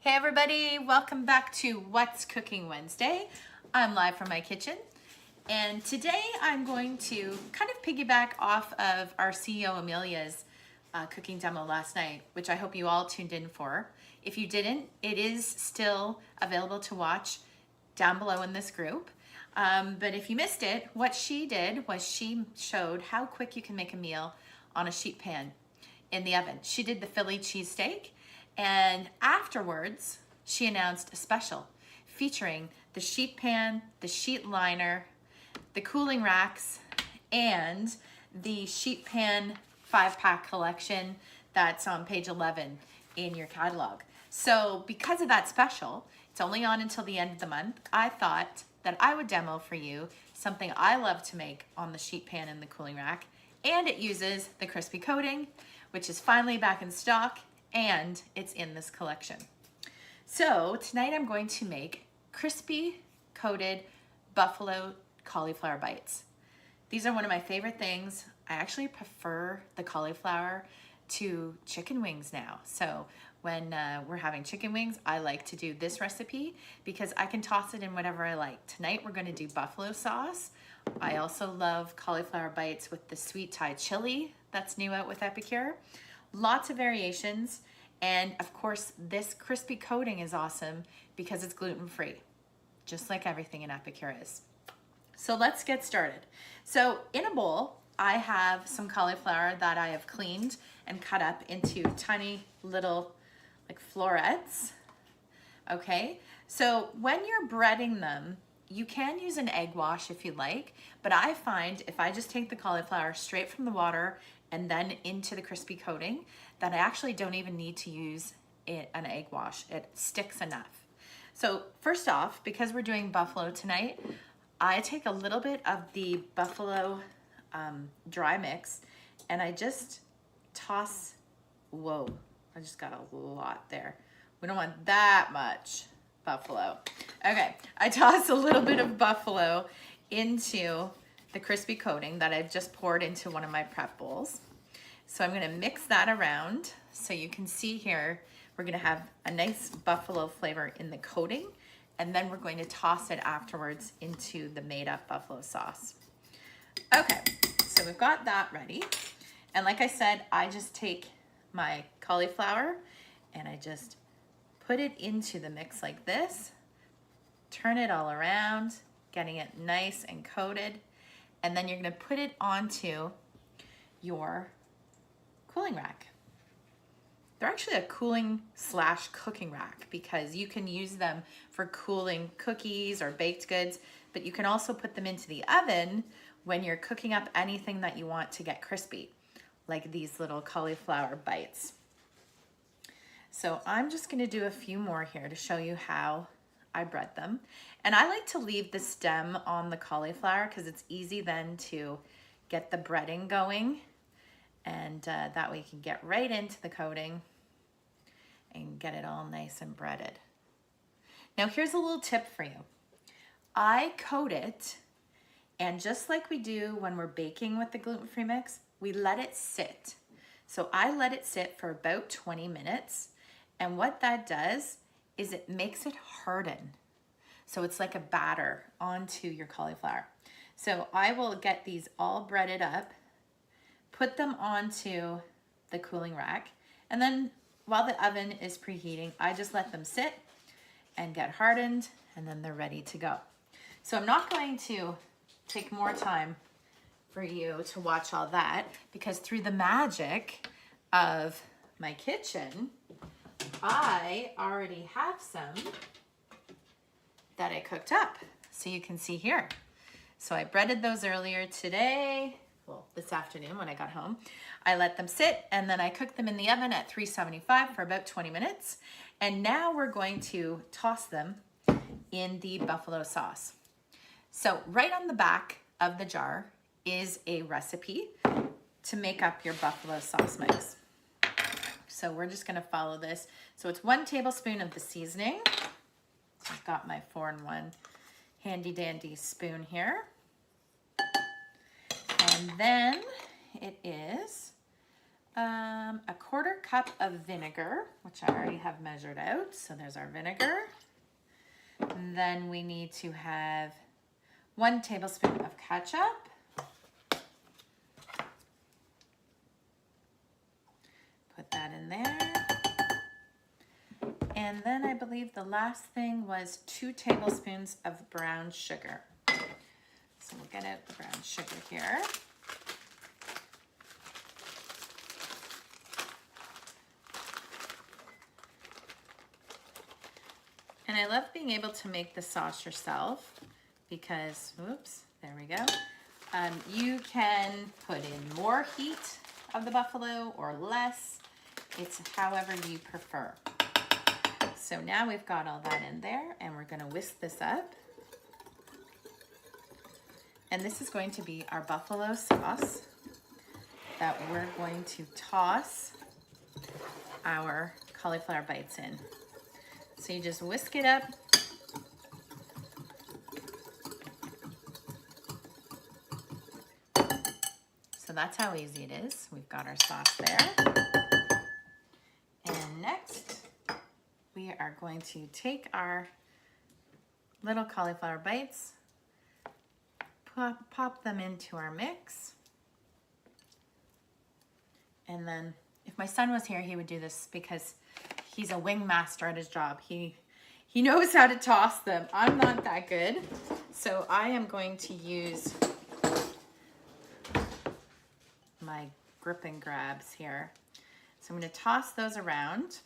Hey everybody, welcome back to What's Cooking Wednesday. I'm live from my kitchen, and today I'm going to kind of piggyback off of our CEO Amelia's cooking demo last night, which I hope you all tuned in for. If you didn't, it is still available to watch down below in this group. But if you missed it, what she did was she showed how quick you can make a meal on a sheet pan in the oven. She did the Philly cheesesteak. And afterwards, she announced a special featuring the sheet pan, the sheet liner, the cooling racks, and the sheet pan 5-pack collection that's on page 11 in your catalog. So because of that special, it's only on until the end of the month, I thought that I would demo for you something I love to make on the sheet pan and the cooling rack. And it uses the crispy coating, which is finally back in stock, and it's in this collection. So tonight I'm going to make crispy coated buffalo cauliflower bites. These are one of my favorite things. I actually prefer the cauliflower to chicken wings now. So when we're having chicken wings, I like to do this recipe because I can toss it in whatever I like. Tonight we're going to do buffalo sauce. I also love cauliflower bites with the sweet Thai chili that's new out with Epicure. Lots of variations, and of course this crispy coating is awesome because it's gluten-free, just like everything in Epicure is. So let's get started. So in a bowl, I have some cauliflower that I have cleaned and cut up into tiny little like florets. Okay, so when you're breading them, you can use an egg wash if you like, but I find if I just take the cauliflower straight from the water and then into the crispy coating, that I actually don't even need to use an egg wash. It sticks enough. So first off, because we're doing buffalo tonight, I take a little bit of the buffalo dry mix and I just toss, whoa, I just got a lot there. We don't want that much buffalo. Okay, I toss a little bit of buffalo into the crispy coating that I've just poured into one of my prep bowls. So I'm gonna mix that around. So you can see here, we're gonna have a nice buffalo flavor in the coating, and then we're going to toss it afterwards into the made up buffalo sauce. Okay, so we've got that ready. And like I said, I just take my cauliflower and I just put it into the mix like this, turn it all around, getting it nice and coated. And then you're gonna put it onto your cooling rack. They're actually a cooling / cooking rack because you can use them for cooling cookies or baked goods, but you can also put them into the oven when you're cooking up anything that you want to get crispy, like these little cauliflower bites. So I'm just gonna do a few more here to show you how I bread them. And I like to leave the stem on the cauliflower because it's easy then to get the breading going, and that way you can get right into the coating and get it all nice and breaded. Now here's a little tip for you. I coat it, and just like we do when we're baking with the gluten-free mix, we let it sit. So I let it sit for about 20 minutes, and what that does is it makes it harden. So it's like a batter onto your cauliflower. So I will get these all breaded up, put them onto the cooling rack, and then while the oven is preheating, I just let them sit and get hardened, and then they're ready to go. So I'm not going to take more time for you to watch all that because through the magic of my kitchen, I already have some that I cooked up. So you can see here. So I breaded those earlier today, well, this afternoon when I got home. I let them sit and then I cooked them in the oven at 375 for about 20 minutes. And now we're going to toss them in the buffalo sauce. So right on the back of the jar is a recipe to make up your buffalo sauce mix. So we're just gonna follow this. So it's 1 tablespoon of the seasoning. I've got my 4-in-1 handy dandy spoon here. And then it is A 1/4 cup of vinegar, which I already have measured out. So there's our vinegar. And then we need to have 1 tablespoon of ketchup. Put that in there. And then I believe the last thing was 2 tablespoons of brown sugar. So we'll get out the brown sugar here. And I love being able to make the sauce yourself because, oops, there we go. You can put in more heat of the buffalo or less. It's however you prefer. So now we've got all that in there and we're gonna whisk this up. And this is going to be our buffalo sauce that we're going to toss our cauliflower bites in. So you just whisk it up. So that's how easy it is. We've got our sauce there. And next, we are going to take our little cauliflower bites, pop them into our mix. And then if my son was here, he would do this because he's a wing master at his job. He knows how to toss them. I'm not that good. So I am going to use my grip and grabs here. So I'm going to toss those around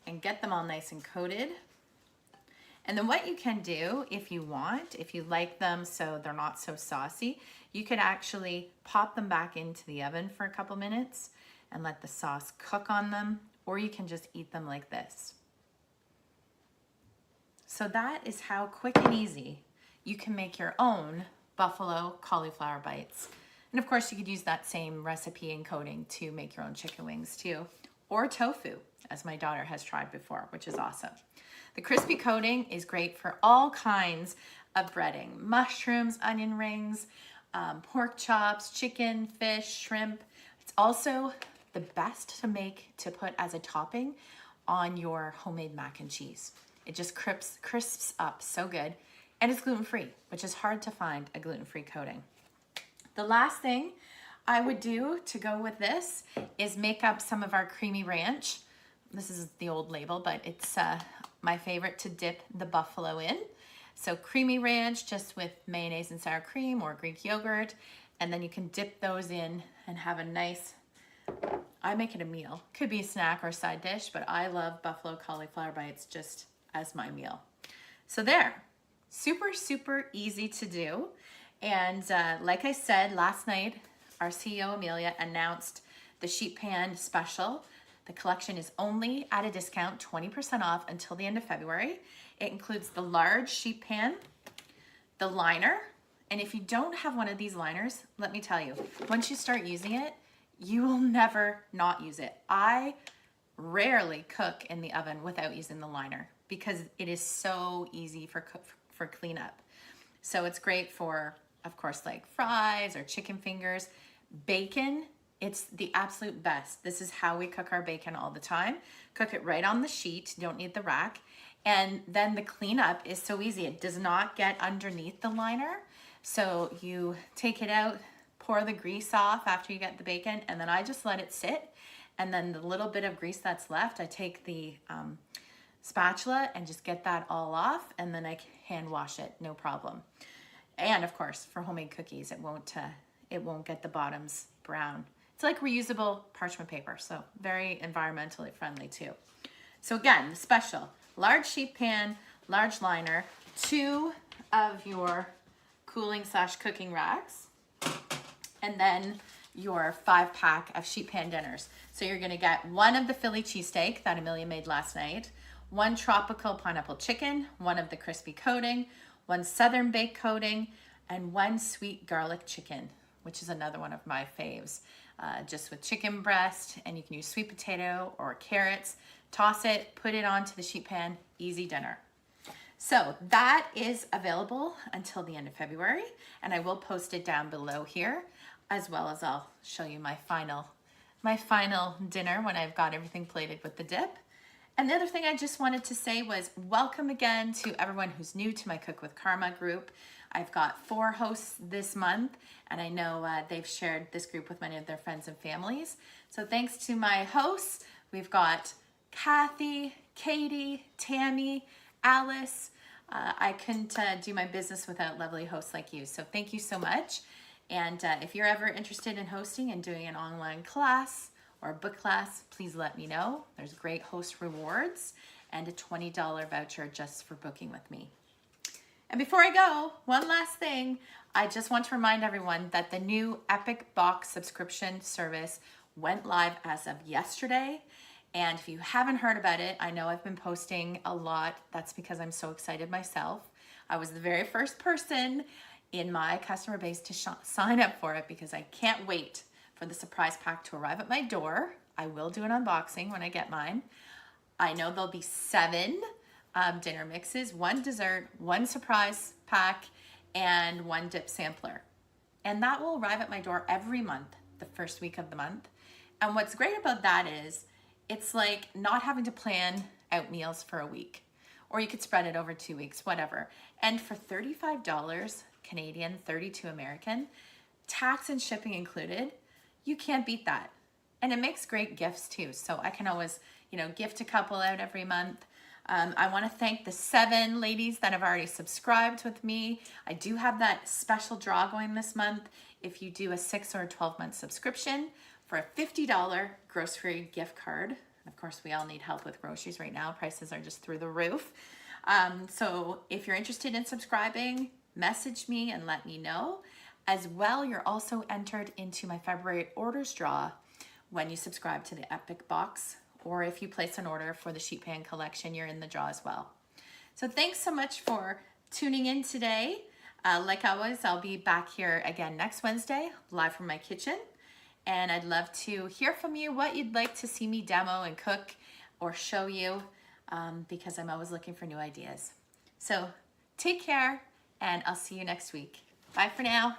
and get them all nice and coated. And then what you can do if you want, if you like them so they're not so saucy, you could actually pop them back into the oven for a couple minutes and let the sauce cook on them, or you can just eat them like this. So that is how quick and easy you can make your own buffalo cauliflower bites. And of course you could use that same recipe and coating to make your own chicken wings too, or tofu, as my daughter has tried before, which is awesome. The crispy coating is great for all kinds of breading: mushrooms, onion rings, pork chops, chicken, fish, shrimp. It's also the best to put as a topping on your homemade mac and cheese. It just crisps up so good. And it's gluten-free, which is hard to find a gluten-free coating. The last thing I would do to go with this is make up some of our creamy ranch. This is the old label, but it's my favorite to dip the buffalo in. So creamy ranch just with mayonnaise and sour cream or Greek yogurt. And then you can dip those in and have a nice, I make it a meal. Could be a snack or a side dish, but I love buffalo cauliflower bites just as my meal. So there, super, super easy to do. And like I said, last night, our CEO Amelia announced the sheet pan special. The collection is only at a discount, 20% off until the end of February. It includes the large sheet pan, the liner, and if you don't have one of these liners, let me tell you, once you start using it, you will never not use it. I rarely cook in the oven without using the liner because it is so easy for cleanup. So it's great for, of course, like fries or chicken fingers. Bacon, it's the absolute best. This is how we cook our bacon all the time. Cook it right on the sheet, don't need the rack. And then the cleanup is so easy. It does not get underneath the liner. So you take it out, pour the grease off after you get the bacon, and then I just let it sit. And then the little bit of grease that's left, I take the spatula and just get that all off, and then I hand wash it, no problem. And of course, for homemade cookies, it won't get the bottoms brown. It's like reusable parchment paper, so very environmentally friendly too. So again, the special, large sheet pan, large liner, 2 of your cooling/cooking racks, and then your 5-pack of sheet pan dinners. So you're gonna get 1 of the Philly cheesesteak that Amelia made last night, 1 tropical pineapple chicken, 1 of the crispy coating, 1 southern baked coating, and 1 sweet garlic chicken, which is another one of my faves. Just with chicken breast, and you can use sweet potato or carrots. Toss it, put it onto the sheet pan, easy dinner. So that is available until the end of February, and I will post it down below here. as well as I'll show you my final dinner when I've got everything plated with the dip. And the other thing I just wanted to say was welcome again to everyone who's new to my Cook with Karma group. I've got 4 hosts this month, and I know they've shared this group with many of their friends and families. So thanks to my hosts, we've got Kathy, Katie, Tammy, Alice. I couldn't do my business without lovely hosts like you. So thank you so much. And if you're ever interested in hosting and doing an online class or a book class, please let me know. There's great host rewards and a $20 voucher just for booking with me. And before I go, one last thing. I just want to remind everyone that the new Epic Box subscription service went live as of yesterday. And if you haven't heard about it, I know I've been posting a lot. That's because I'm so excited myself. I was the very first person in my customer base to sign up for it because I can't wait for the surprise pack to arrive at my door. I will do an unboxing when I get mine. I know there'll be 7 dinner mixes, 1 dessert, 1 surprise pack, and 1 dip sampler. And that will arrive at my door every month, the first week of the month. And what's great about that is it's like not having to plan out meals for a week, or you could spread it over 2 weeks, whatever. And for $35 Canadian, 32 American, tax and shipping included, you can't beat that. And it makes great gifts too. So I can always, gift a couple out every month. I want to thank the 7 ladies that have already subscribed with me. I do have that special draw going this month. If you do a 6 or a 12-month subscription for a $50 grocery gift card. And of course, we all need help with groceries right now. Prices are just through the roof. So if you're interested in subscribing, message me and let me know. As well, you're also entered into my February orders draw when you subscribe to the Epic Box, or if you place an order for the sheet pan collection, you're in the draw as well. So thanks so much for tuning in today. Like always, I'll be back here again next Wednesday, live from my kitchen. And I'd love to hear from you what you'd like to see me demo and cook or show you, because I'm always looking for new ideas. So take care, and I'll see you next week. Bye for now.